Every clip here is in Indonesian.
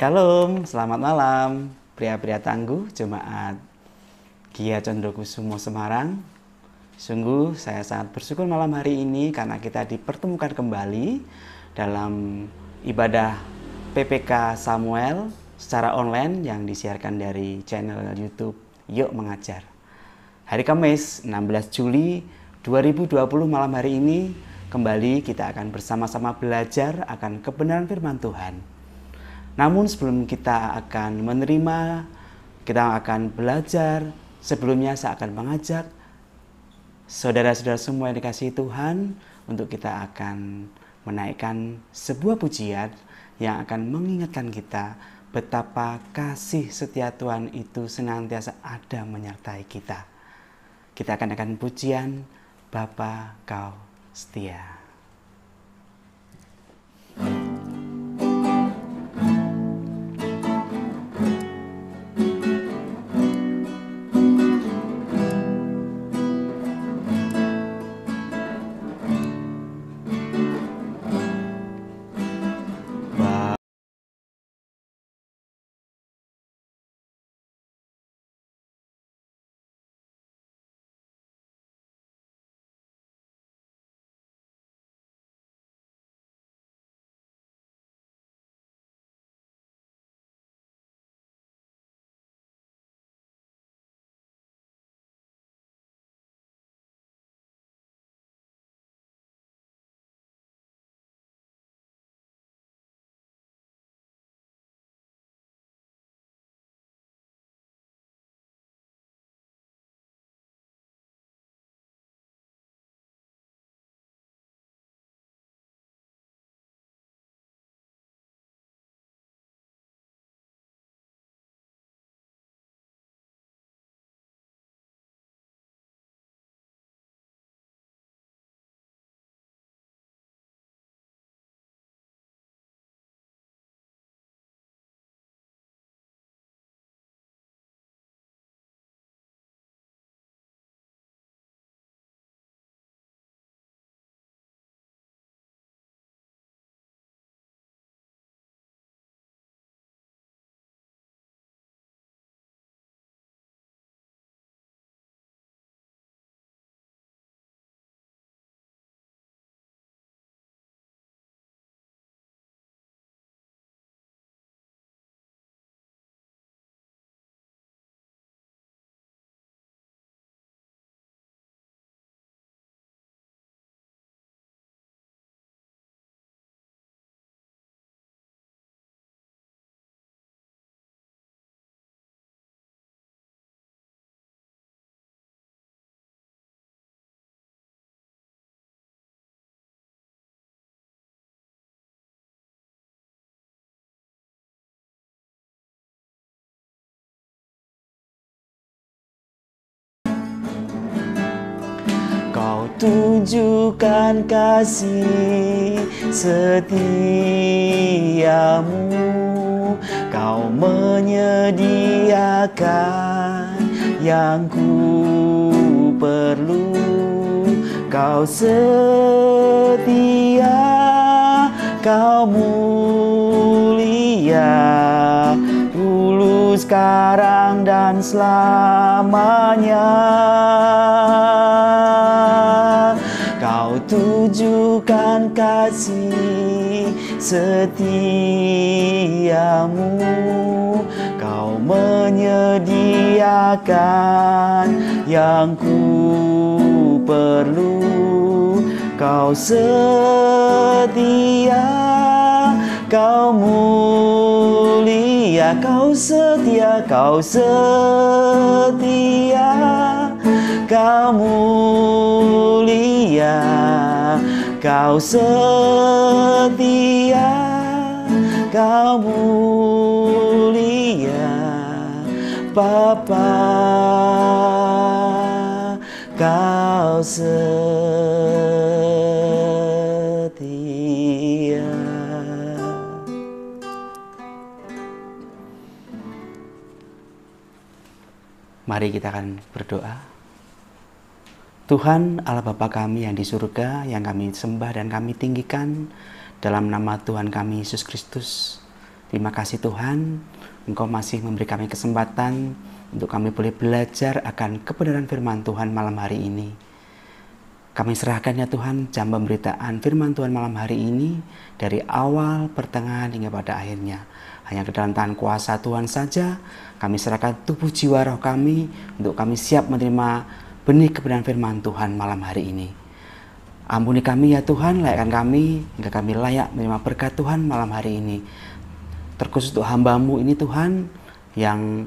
Shalom, selamat malam pria-pria tangguh Jemaat Gia Condrokusumo Semarang. Sungguh saya sangat bersyukur malam hari ini karena kita dipertemukan kembali dalam ibadah PPK Samuel secara online yang disiarkan dari channel YouTube Yuk Mengajar. Hari Kamis 16 Juli 2020 malam hari ini kembali kita akan bersama-sama belajar akan kebenaran firman Tuhan. Namun sebelum kita akan menerima, kita akan belajar, sebelumnya saya akan mengajak saudara-saudara semua yang dikasihi Tuhan untuk kita akan menaikkan sebuah pujian yang akan mengingatkan kita betapa kasih setia Tuhan itu senantiasa ada menyertai kita. Kita akan pujian Bapa Kau Setia. Kau tunjukkan kasih setiamu, Kau menyediakan yang ku perlu. Kau setia, Kau mulia, dulu, sekarang, dan selamanya. Kau tunjukkan kasih setiamu, Kau menyediakan yang ku perlu. Kau setia, Kau mulia, Kau setia, Kau setia, Kau mulia, Kau setia, Kau mulia, Bapa, Kau setia. Mari kita akan berdoa. Tuhan Allah Bapa kami yang di surga, yang kami sembah dan kami tinggikan dalam nama Tuhan kami Yesus Kristus. Terima kasih Tuhan, Engkau masih memberi kami kesempatan untuk kami boleh belajar akan kebenaran firman Tuhan malam hari ini. Kami serahkan ya Tuhan jam pemberitaan firman Tuhan malam hari ini dari awal, pertengahan hingga pada akhirnya. Hanya ke dalam tangan kuasa Tuhan saja kami serahkan tubuh jiwa roh kami untuk kami siap menerima benih kebenaran firman Tuhan malam hari ini. Ampuni kami ya Tuhan, layakkan kami hingga kami layak menerima berkat Tuhan malam hari ini. Terkhusus untuk hamba-Mu ini Tuhan, yang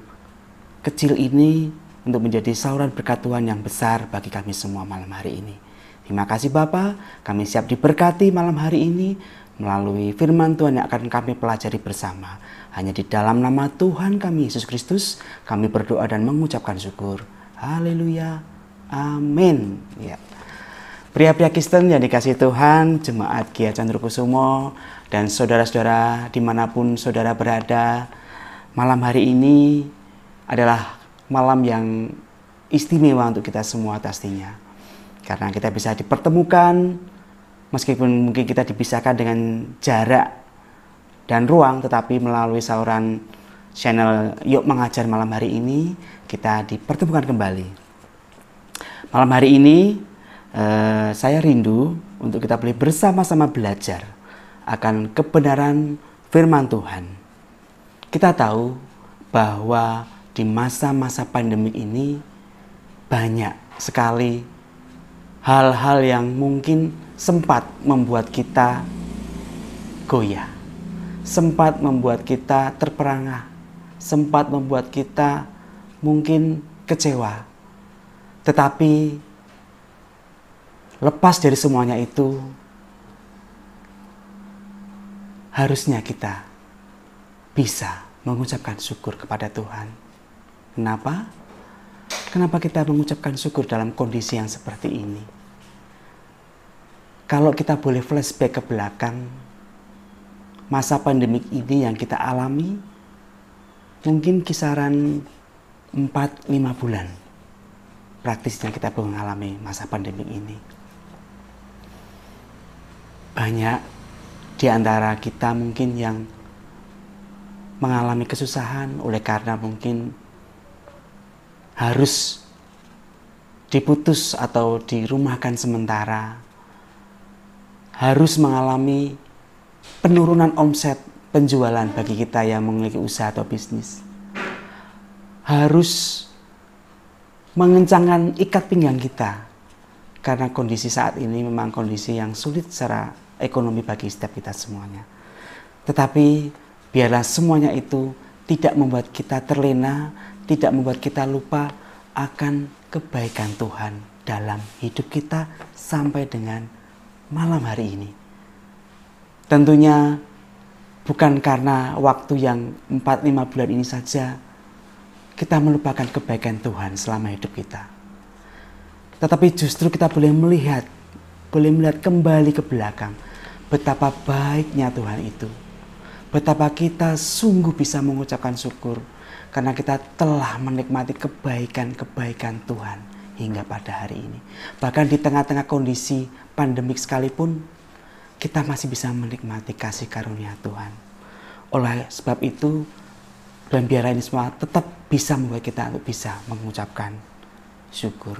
kecil ini untuk menjadi saluran berkat Tuhan yang besar bagi kami semua malam hari ini. Terima kasih Bapa, kami siap diberkati malam hari ini melalui firman Tuhan yang akan kami pelajari bersama. Hanya di dalam nama Tuhan kami Yesus Kristus, kami berdoa dan mengucapkan syukur. Haleluya, amin. Ya. Pria-pria Kristen yang dikasihi Tuhan, Jemaat Gia Candrokusumo, dan saudara-saudara dimanapun saudara berada, malam hari ini adalah malam yang istimewa untuk kita semua pastinya. Karena kita bisa dipertemukan, meskipun mungkin kita dipisahkan dengan jarak dan ruang, tetapi melalui saluran channel Yuk Mengajar malam hari ini, kita dipertemukan kembali. Malam hari ini, saya rindu untuk kita boleh bersama-sama belajar akan kebenaran firman Tuhan. Kita tahu bahwa di masa-masa pandemik ini banyak sekali hal-hal yang mungkin sempat membuat kita goyah, sempat membuat kita terperangah, sempat membuat kita mungkin kecewa. Tetapi lepas dari semuanya itu, harusnya kita bisa mengucapkan syukur kepada Tuhan. Kenapa? Kenapa kita mengucapkan syukur dalam kondisi yang seperti ini? Kalau kita boleh flashback ke belakang, masa pandemik ini yang kita alami, mungkin kisaran 4-5 bulan praktisnya kita mengalami masa pandemik ini. Banyak di antara kita mungkin yang mengalami kesusahan oleh karena mungkin harus diputus atau dirumahkan sementara, harus mengalami penurunan omset penjualan bagi kita yang memiliki usaha atau bisnis, harus mengencangkan ikat pinggang kita karena kondisi saat ini memang kondisi yang sulit secara ekonomi bagi setiap kita semuanya. Tetapi biarlah semuanya itu tidak membuat kita terlena, tidak membuat kita lupa akan kebaikan Tuhan dalam hidup kita sampai dengan malam hari ini. Tentunya bukan karena waktu yang 4-5 bulan ini saja kita melupakan kebaikan Tuhan selama hidup kita. Tetapi justru kita boleh melihat kembali ke belakang betapa baiknya Tuhan itu. Betapa kita sungguh bisa mengucapkan syukur karena kita telah menikmati kebaikan-kebaikan Tuhan hingga pada hari ini. Bahkan di tengah-tengah kondisi pandemik sekalipun, kita masih bisa menikmati kasih karunia Tuhan. Oleh sebab itu, dan biarlah ini semua tetap bisa membuat kita untuk bisa mengucapkan syukur.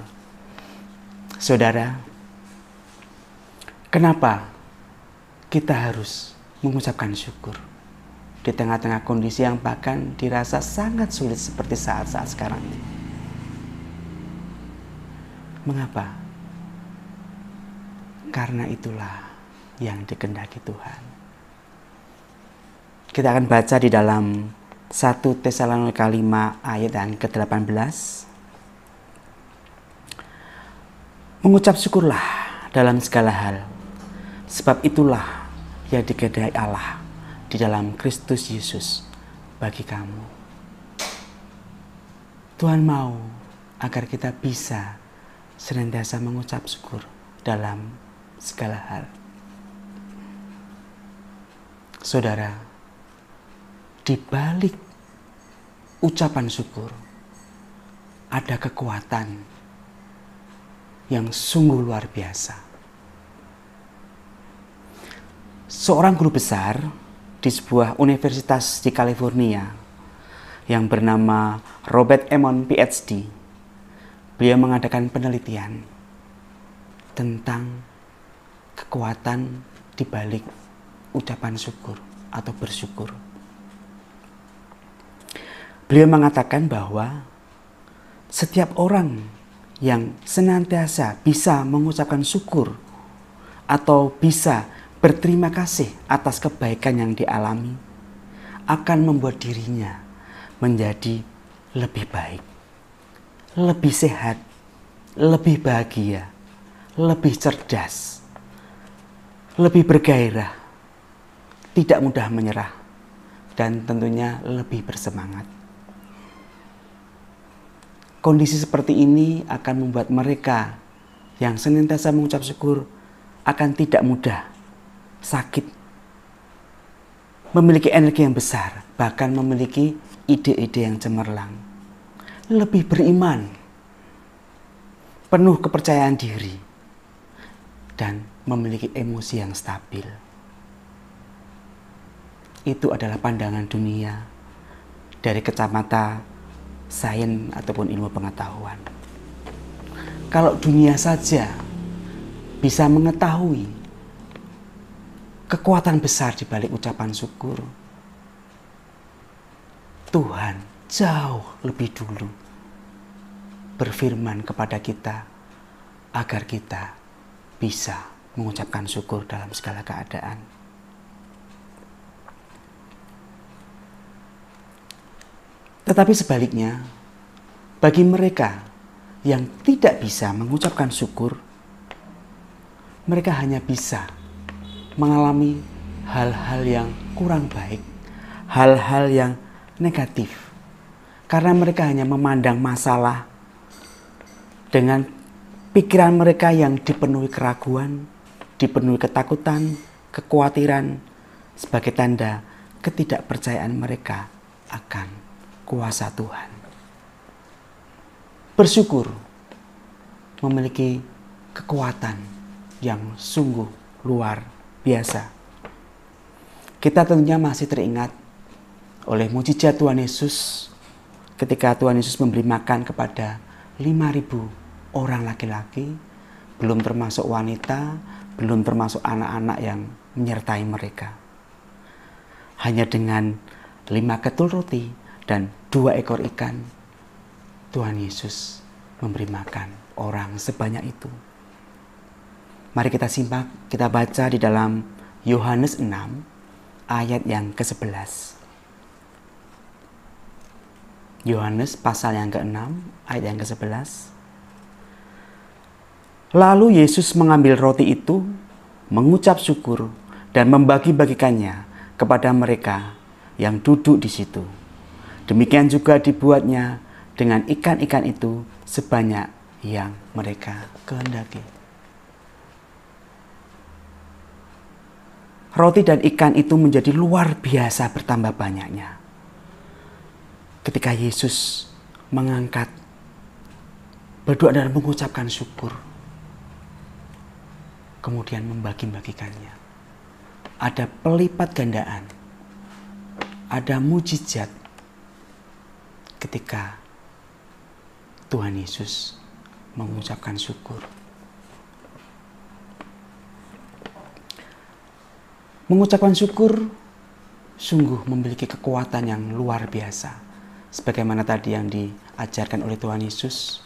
Saudara, kenapa kita harus mengucapkan syukur di tengah-tengah kondisi yang bahkan dirasa sangat sulit seperti saat-saat sekarang ini? Mengapa? Karena itulah yang dikehendaki Tuhan. Kita akan baca di dalam 1 Tesalonika 5 ayat yang ke-18. Mengucap syukurlah dalam segala hal, sebab itulah yang dikehendaki Allah di dalam Kristus Yesus bagi kamu. Tuhan mau agar kita bisa senantiasa mengucap syukur dalam segala hal. Saudara, di balik ucapan syukur ada kekuatan yang sungguh luar biasa. Seorang guru besar di di sebuah universitas di California yang bernama Robert Emmons PhD. Beliau mengadakan penelitian tentang kekuatan di balik ucapan syukur atau bersyukur. Beliau mengatakan bahwa setiap orang yang senantiasa bisa mengucapkan syukur atau bisa berterima kasih atas kebaikan yang dialami akan membuat dirinya menjadi lebih baik, lebih sehat, lebih bahagia, lebih cerdas, lebih bergairah, tidak mudah menyerah, dan tentunya lebih bersemangat. Kondisi seperti ini akan membuat mereka yang senantiasa mengucap syukur akan tidak mudah sakit, memiliki energi yang besar, bahkan memiliki ide-ide yang cemerlang, lebih beriman, penuh kepercayaan diri, dan memiliki emosi yang stabil. Itu adalah pandangan dunia dari kacamata sains ataupun ilmu pengetahuan. Kalau dunia saja bisa mengetahui kekuatan besar di balik ucapan syukur, Tuhan jauh lebih dulu berfirman kepada kita agar kita bisa mengucapkan syukur dalam segala keadaan. Tetapi sebaliknya, bagi mereka yang tidak bisa mengucapkan syukur, mereka hanya bisa mengalami hal-hal yang kurang baik, hal-hal yang negatif, karena mereka hanya memandang masalah dengan pikiran mereka yang dipenuhi keraguan, dipenuhi ketakutan, kekhawatiran, sebagai tanda ketidakpercayaan mereka akan kuasa Tuhan. Bersyukur memiliki kekuatan yang sungguh luar biasa. Kita tentunya masih teringat oleh mujizat Tuhan Yesus ketika Tuhan Yesus memberi makan kepada 5.000 orang laki-laki, belum termasuk wanita, belum termasuk anak-anak yang menyertai mereka. Hanya dengan 5 ketul roti dan 2 ekor ikan, Tuhan Yesus memberi makan orang sebanyak itu. Mari kita simak, kita baca di dalam Yohanes 6 ayat yang ke-11. Yohanes pasal yang ke-6 ayat yang ke-11. Lalu Yesus mengambil roti itu, mengucap syukur dan membagi-bagikannya kepada mereka yang duduk di situ. Demikian juga dibuatnya dengan ikan-ikan itu sebanyak yang mereka kehendaki. Roti dan ikan itu menjadi luar biasa bertambah banyaknya ketika Yesus mengangkat, berdoa dan mengucapkan syukur, kemudian membagi-bagikannya. Ada pelipat gandaan, ada mujizat ketika Tuhan Yesus mengucapkan syukur. Mengucapkan syukur sungguh memiliki kekuatan yang luar biasa. Sebagaimana tadi yang diajarkan oleh Tuhan Yesus.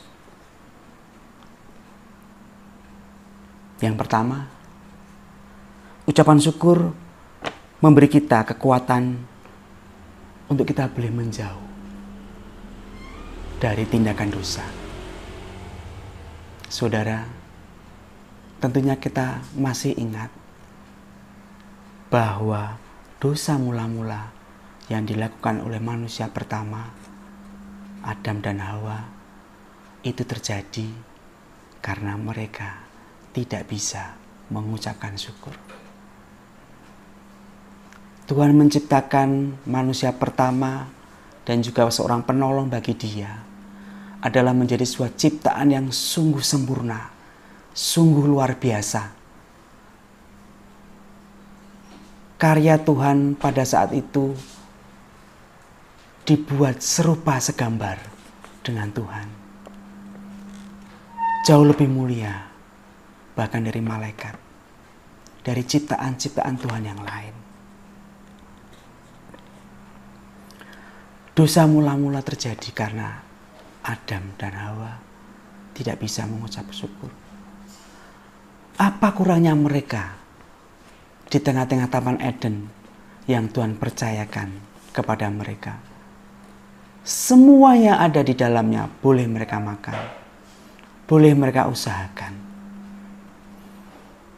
Yang pertama, ucapan syukur memberi kita kekuatan untuk kita boleh menjauh dari tindakan dosa. Saudara, tentunya kita masih ingat bahwa dosa mula-mula yang dilakukan oleh manusia pertama, Adam dan Hawa, itu terjadi karena mereka tidak bisa mengucapkan syukur. Tuhan menciptakan manusia pertama dan juga seorang penolong bagi dia adalah menjadi sebuah ciptaan yang sungguh sempurna, sungguh luar biasa. karya Tuhan pada saat itu dibuat serupa segambar dengan Tuhan. Jauh lebih mulia bahkan dari malaikat, dari ciptaan-ciptaan Tuhan yang lain. Dosa mula-mula terjadi karena Adam dan Hawa tidak bisa mengucap syukur. Apa kurangnya mereka di tengah-tengah Taman Eden yang Tuhan percayakan kepada mereka? Semua yang ada di dalamnya boleh mereka makan, boleh mereka usahakan.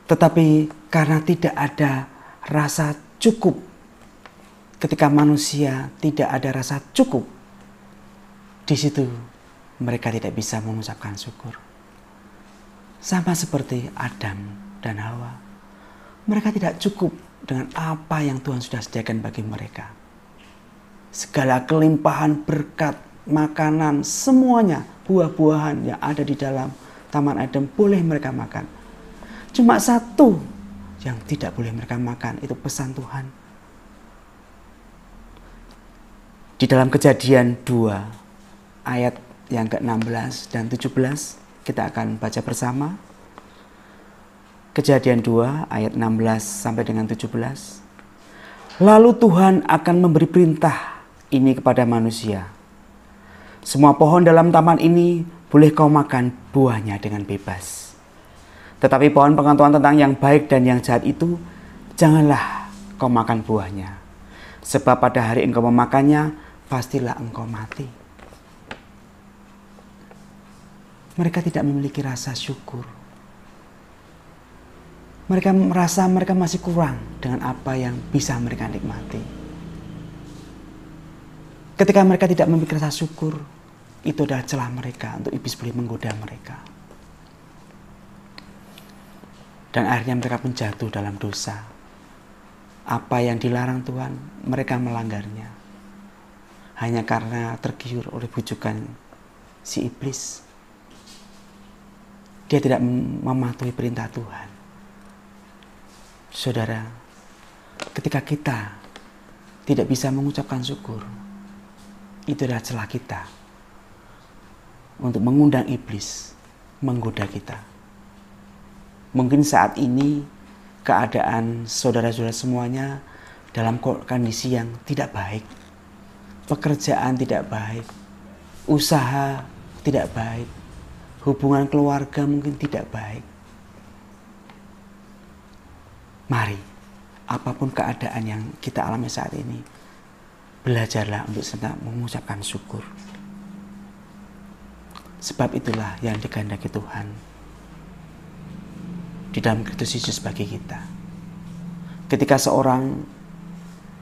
Tetapi karena tidak ada rasa cukup, ketika manusia tidak ada rasa cukup, di situ mereka tidak bisa mengucapkan syukur. Sama seperti Adam dan Hawa, mereka tidak cukup dengan apa yang Tuhan sudah sediakan bagi mereka. Segala kelimpahan berkat, makanan, semuanya, buah-buahan yang ada di dalam Taman Eden boleh mereka makan. Cuma satu yang tidak boleh mereka makan, itu pesan Tuhan. Di dalam Kejadian 2 ayat yang ke-16 dan 17 kita akan baca bersama. Kejadian 2 ayat 16 sampai dengan 17. Lalu Tuhan akan memberi perintah ini kepada manusia. Semua pohon dalam taman ini boleh kau makan buahnya dengan bebas. Tetapi pohon pengetahuan tentang yang baik dan yang jahat itu janganlah kau makan buahnya. Sebab pada hari engkau memakannya, pastilah engkau mati. Mereka tidak memiliki rasa syukur. Mereka merasa mereka masih kurang dengan apa yang bisa mereka nikmati. Ketika mereka tidak memiliki rasa syukur, itu adalah celah mereka untuk iblis boleh menggoda mereka. Dan akhirnya mereka pun jatuh dalam dosa. Apa yang dilarang Tuhan, mereka melanggarnya. Hanya karena tergiur oleh bujukan si iblis. Dia tidak mematuhi perintah Tuhan. Saudara, ketika kita tidak bisa mengucapkan syukur, itu adalah celah kita untuk mengundang iblis menggoda kita. Mungkin saat ini keadaan saudara-saudara semuanya dalam kondisi yang tidak baik. Pekerjaan tidak baik, usaha tidak baik, hubungan keluarga mungkin tidak baik. Mari, apapun keadaan yang kita alami saat ini, belajarlah untuk senang mengucapkan syukur. Sebab itulah yang dikehendaki Tuhan di dalam Kristus Yesus bagi kita. Ketika seorang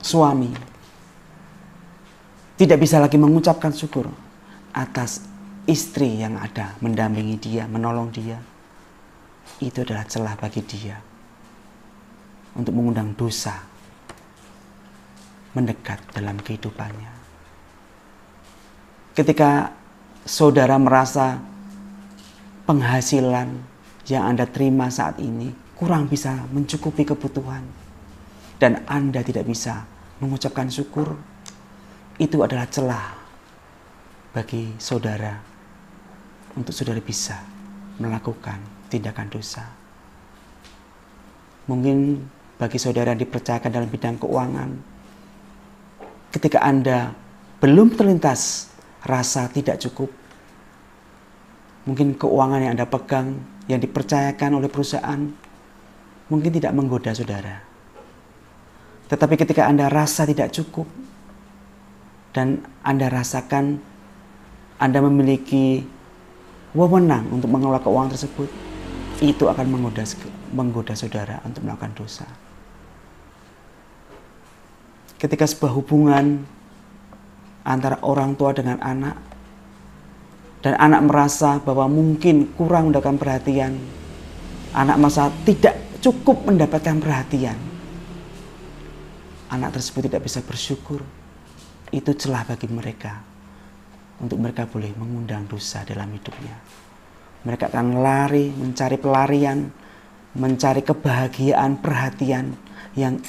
suami tidak bisa lagi mengucapkan syukur atas istri yang ada mendampingi dia, menolong dia, itu adalah celah bagi dia untuk mengundang dosa mendekat dalam kehidupannya. Ketika saudara merasa penghasilan yang Anda terima saat ini kurang bisa mencukupi kebutuhan dan Anda tidak bisa mengucapkan syukur, itu adalah celah bagi saudara untuk saudara bisa melakukan tindakan dosa. Mungkin bagi saudara yang dipercayakan dalam bidang keuangan, ketika Anda belum terlintas rasa tidak cukup, mungkin keuangan yang Anda pegang, yang dipercayakan oleh perusahaan, mungkin tidak menggoda saudara. Tetapi ketika Anda rasa tidak cukup, dan Anda rasakan Anda memiliki wewenang untuk mengelola keuangan tersebut, itu akan menggoda saudara untuk melakukan dosa. Ketika sebuah hubungan antara orang tua dengan anak, dan anak merasa bahwa mungkin kurang mendapatkan perhatian, anak merasa tidak cukup mendapatkan perhatian, anak tersebut tidak bisa bersyukur, itu celah bagi mereka untuk mereka boleh mengundang dosa dalam hidupnya. Mereka akan lari, mencari pelarian, mencari kebahagiaan, perhatian yang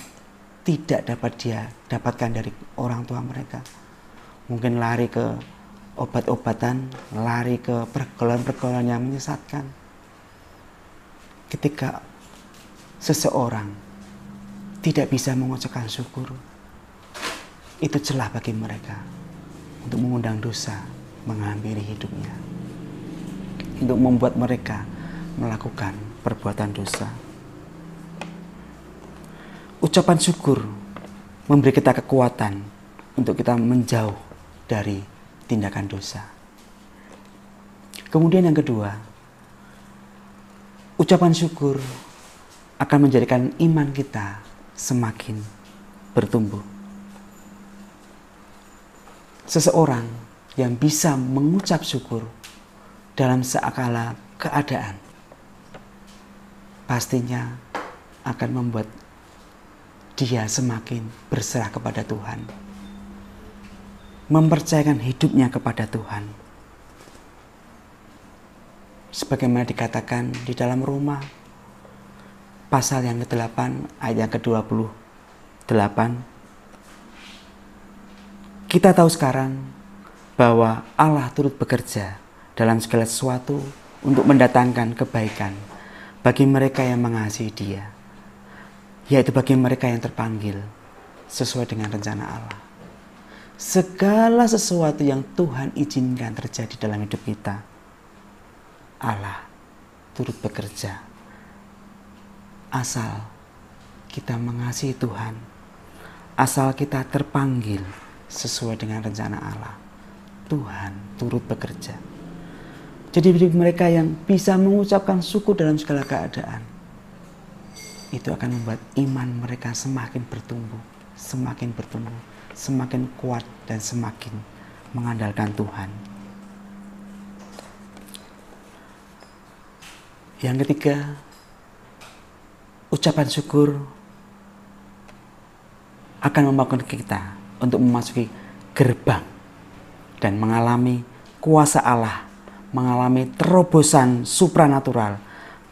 tidak dapat dia dapatkan dari orang tua mereka. Mungkin lari ke obat-obatan, lari ke pergaulan-pergaulan yang menyesatkan. Ketika seseorang tidak bisa mengucapkan syukur, itu celah bagi mereka untuk mengundang dosa menghampiri hidupnya, untuk membuat mereka melakukan perbuatan dosa. Ucapan syukur memberi kita kekuatan untuk kita menjauh dari tindakan dosa. Kemudian yang kedua, ucapan syukur akan menjadikan iman kita semakin bertumbuh. Seseorang yang bisa mengucap syukur dalam segala keadaan pastinya akan membuat dia semakin berserah kepada Tuhan, mempercayakan hidupnya kepada Tuhan. Sebagaimana dikatakan di dalam Roma pasal yang ke-8 ayat yang ke-28, kita tahu sekarang bahwa Allah turut bekerja dalam segala sesuatu untuk mendatangkan kebaikan bagi mereka yang mengasihi Dia, yaitu bagi mereka yang terpanggil sesuai dengan rencana Allah. Segala sesuatu yang Tuhan izinkan terjadi dalam hidup kita, Allah turut bekerja. Asal kita mengasihi Tuhan, asal kita terpanggil sesuai dengan rencana Allah, Tuhan turut bekerja. Jadi bagi mereka yang bisa mengucapkan syukur dalam segala keadaan, itu akan membuat iman mereka semakin bertumbuh, semakin kuat dan semakin mengandalkan Tuhan. Yang ketiga, ucapan syukur akan membangun kita untuk memasuki gerbang dan mengalami kuasa Allah, mengalami terobosan supranatural,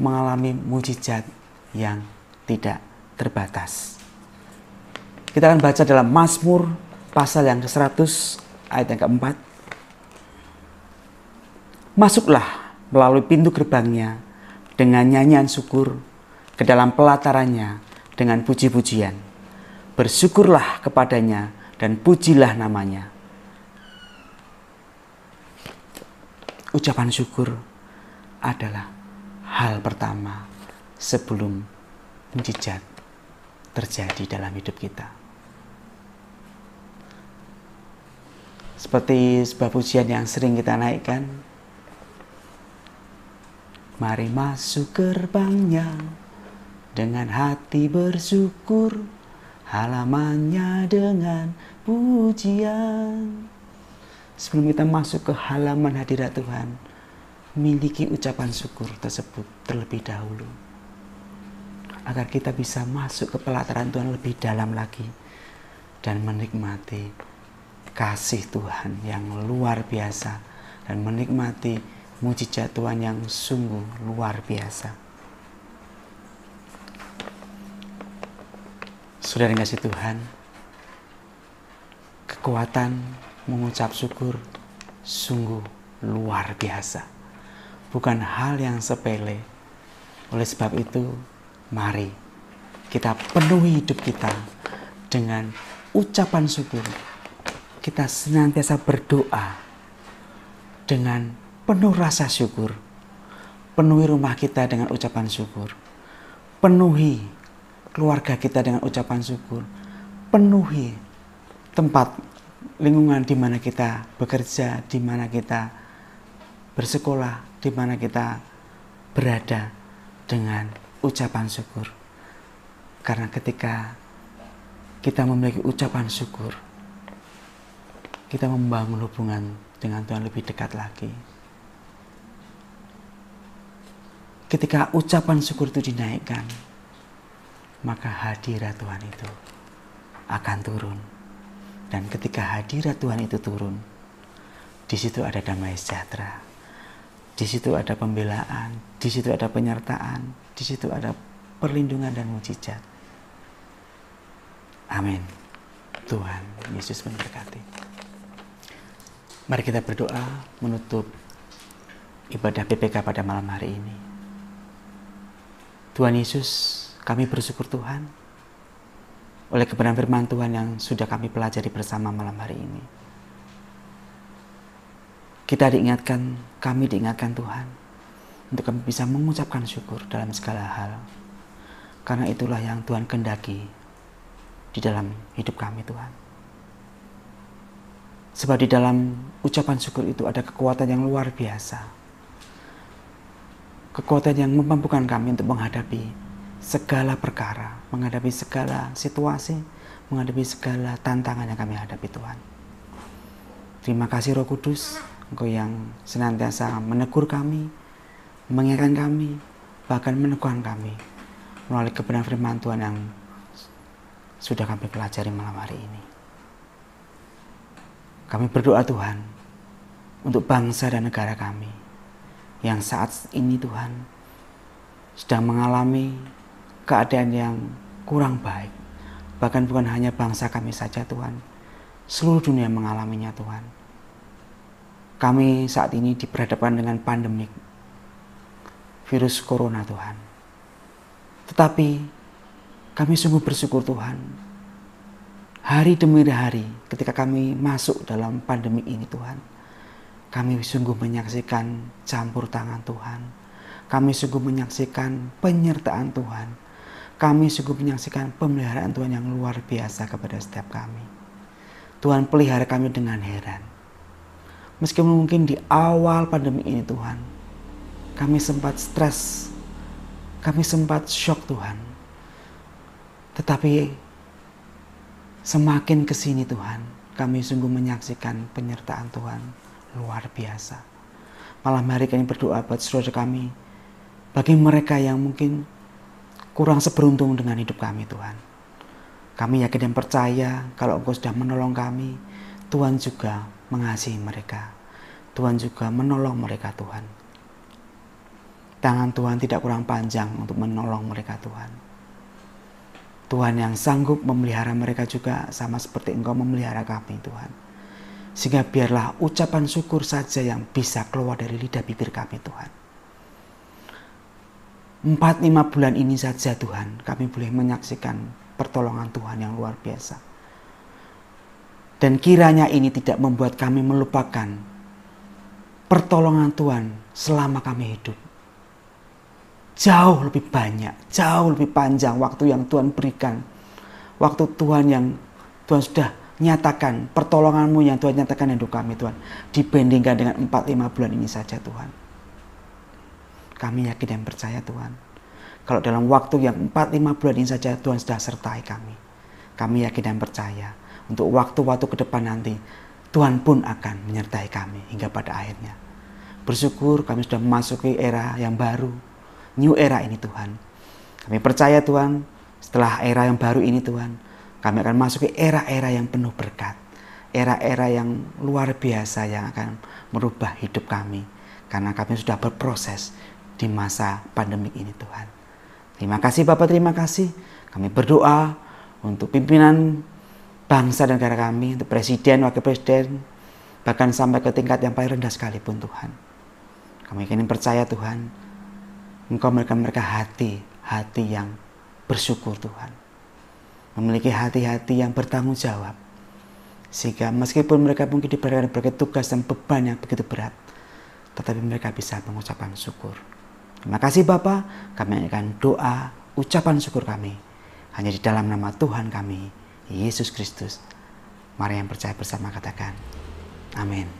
mengalami mujizat yang tidak terbatas. Kita akan baca dalam Mazmur pasal yang ke-100 ayat yang ke-4. Masuklah melalui pintu gerbangnya dengan nyanyian syukur, ke dalam pelatarannya dengan puji-pujian. Bersyukurlah kepadanya dan pujilah namanya. Ucapan syukur adalah hal pertama sebelum mujizat terjadi dalam hidup kita. Seperti sebuah pujian yang sering kita naikkan. Mari masuk gerbangnya dengan hati bersyukur, halamannya dengan pujian. Sebelum kita masuk ke halaman hadirat Tuhan, miliki ucapan syukur tersebut terlebih dahulu, agar kita bisa masuk ke pelataran Tuhan lebih dalam lagi dan menikmati kasih Tuhan yang luar biasa dan menikmati mujizat Tuhan yang sungguh luar biasa. Saudara yang kasih Tuhan, kekuatan mengucap syukur sungguh luar biasa, bukan hal yang sepele. Oleh sebab itu, mari kita penuhi hidup kita dengan ucapan syukur. Kita senantiasa berdoa dengan penuh rasa syukur. Penuhi rumah kita dengan ucapan syukur. Penuhi keluarga kita dengan ucapan syukur. Penuhi tempat lingkungan di mana kita bekerja, di mana kita bersekolah, di mana kita berada dengan ucapan syukur. Karena ketika kita memiliki ucapan syukur, kita membangun hubungan dengan Tuhan lebih dekat lagi. Ketika ucapan syukur itu dinaikkan, maka hadirat Tuhan itu akan turun. Dan ketika hadirat Tuhan itu turun, di situ ada damai sejahtera, di situ ada pembelaan, di situ ada penyertaan, di situ ada perlindungan dan mujizat. Amin. Tuhan Yesus memberkati. Mari kita berdoa menutup ibadah PPK pada malam hari ini. Tuhan Yesus, kami bersyukur Tuhan oleh kebenaran firman Tuhan yang sudah kami pelajari bersama malam hari ini. Kami diingatkan Tuhan untuk kami bisa mengucapkan syukur dalam segala hal. Karena itulah yang Tuhan kehendaki di dalam hidup kami Tuhan. Sebab di dalam ucapan syukur itu ada kekuatan yang luar biasa. Kekuatan yang memampukan kami untuk menghadapi segala perkara, menghadapi segala situasi, menghadapi segala tantangan yang kami hadapi Tuhan. Terima kasih Roh Kudus, Engkau yang senantiasa menegur kami, mengingatkan kami, bahkan meneguhkan kami melalui kebenaran firman Tuhan yang sudah kami pelajari malam hari ini. Kami berdoa Tuhan untuk bangsa dan negara kami yang saat ini Tuhan sedang mengalami keadaan yang kurang baik. Bahkan bukan hanya bangsa kami saja Tuhan, seluruh dunia mengalaminya Tuhan. Kami saat ini diperhadapkan dengan pandemik virus corona Tuhan. Tetapi kami sungguh bersyukur Tuhan, hari demi hari ketika kami masuk dalam pandemi ini Tuhan, kami sungguh menyaksikan campur tangan Tuhan. Kami sungguh menyaksikan penyertaan Tuhan. Kami sungguh menyaksikan pemeliharaan Tuhan yang luar biasa kepada setiap kami. Tuhan pelihara kami dengan heran. Meskipun mungkin di awal pandemi ini Tuhan, kami sempat stres, kami sempat shock Tuhan. Tetapi semakin kesini Tuhan, kami sungguh menyaksikan penyertaan Tuhan luar biasa. Malam hari kami berdoa buat saudara kami, bagi mereka yang mungkin kurang seberuntung dengan hidup kami Tuhan. Kami yakin dan percaya kalau Engkau sudah menolong kami, Tuhan juga mengasihi mereka. Tuhan juga menolong mereka Tuhan. Tangan Tuhan tidak kurang panjang untuk menolong mereka Tuhan. Tuhan yang sanggup memelihara mereka juga sama seperti Engkau memelihara kami Tuhan. Sehingga biarlah ucapan syukur saja yang bisa keluar dari lidah bibir kami Tuhan. 4-5 bulan ini saja Tuhan, kami boleh menyaksikan pertolongan Tuhan yang luar biasa. Dan kiranya ini tidak membuat kami melupakan pertolongan Tuhan selama kami hidup. Jauh lebih banyak, jauh lebih panjang waktu yang Tuhan berikan. Waktu Tuhan yang Tuhan sudah nyatakan, pertolongan-Mu yang Tuhan nyatakan hidup kami Tuhan. Dibandingkan dengan 4-5 bulan ini saja Tuhan. Kami yakin dan percaya Tuhan. Kalau dalam waktu yang 4-5 bulan ini saja Tuhan sudah sertai kami. Kami yakin dan percaya untuk waktu-waktu ke depan nanti Tuhan pun akan menyertai kami hingga pada akhirnya. Bersyukur kami sudah memasuki era yang baru. New era ini Tuhan. Kami percaya Tuhan, setelah era yang baru ini Tuhan, kami akan masuki era-era yang penuh berkat. Era-era yang luar biasa yang akan merubah hidup kami. Karena kami sudah berproses di masa pandemik ini Tuhan. Terima kasih Bapak, terima kasih. Kami berdoa untuk pimpinan bangsa dan negara kami, untuk presiden, wakil presiden, bahkan sampai ke tingkat yang paling rendah sekalipun Tuhan. Kami ingin percaya Tuhan, Engkau memberikan mereka hati yang bersyukur Tuhan. Memiliki hati-hati yang bertanggung jawab. Sehingga meskipun mereka mungkin diberikan berbagai tugas dan beban yang begitu berat, tetapi mereka bisa mengucapkan syukur. Terima kasih Bapa, kami akan doa, ucapan syukur kami hanya di dalam nama Tuhan kami, Yesus Kristus. Mari yang percaya bersama katakan, amin.